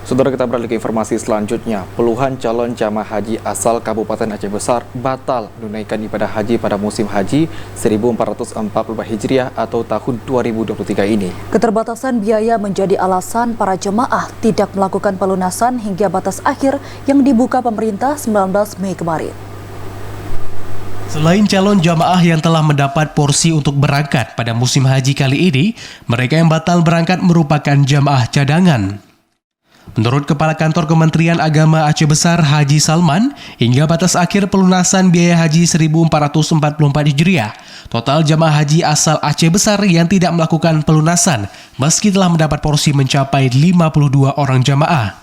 Saudara, kita beralih ke informasi selanjutnya. Puluhan calon jamaah haji asal Kabupaten Aceh Besar batal menunaikan ibadah haji pada musim haji 1444 Hijriah atau tahun 2023 ini. Keterbatasan biaya menjadi alasan para jemaah tidak melakukan pelunasan hingga batas akhir yang dibuka pemerintah 19 Mei kemarin. Selain calon jamaah yang telah mendapat porsi untuk berangkat pada musim haji kali ini, mereka yang batal berangkat merupakan jamaah cadangan. Menurut Kepala Kantor Kementerian Agama Aceh Besar Haji Salman, hingga batas akhir pelunasan biaya haji 1444 Hijriah, total jamaah haji asal Aceh Besar yang tidak melakukan pelunasan meski telah mendapat porsi mencapai 52 orang jamaah.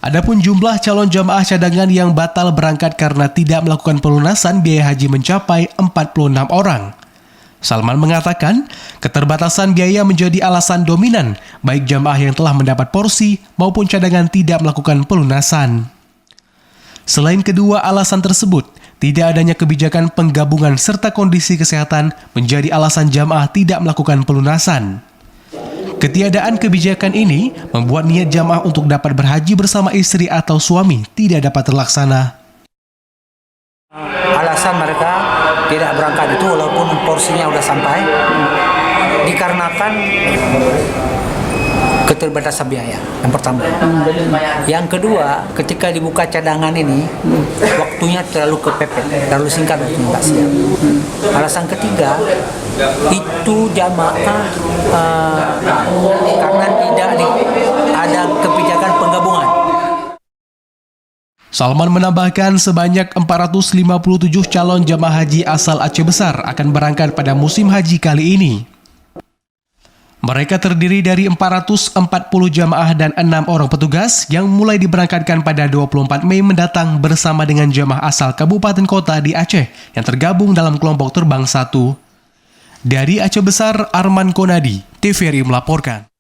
Adapun jumlah calon jamaah cadangan yang batal berangkat karena tidak melakukan pelunasan biaya haji mencapai 46 orang. Salman mengatakan, keterbatasan biaya menjadi alasan dominan, baik jamaah yang telah mendapat porsi maupun cadangan tidak melakukan pelunasan. Selain kedua alasan tersebut, tidak adanya kebijakan penggabungan serta kondisi kesehatan menjadi alasan jamaah tidak melakukan pelunasan. Ketiadaan kebijakan ini membuat niat jamaah untuk dapat berhaji bersama istri atau suami tidak dapat terlaksana. Alasan mereka tidak berangkat itu walaupun porsinya sudah sampai dikarenakan keterbatasan biaya yang pertama. Yang kedua, ketika dibuka cadangan ini waktunya terlalu kepepet, terlalu singkat waktunya tak siap. Alasan ketiga, itu jamaah karena tidak ada kebijakan penggabungan. Salman menambahkan sebanyak 457 calon jamaah haji asal Aceh Besar akan berangkat pada musim haji kali ini. Mereka terdiri dari 440 jamaah dan 6 orang petugas yang mulai diberangkatkan pada 24 Mei mendatang bersama dengan jamaah asal kabupaten kota di Aceh yang tergabung dalam kelompok terbang 1. Dari Aceh Besar, Arman Konadi, TVRI melaporkan.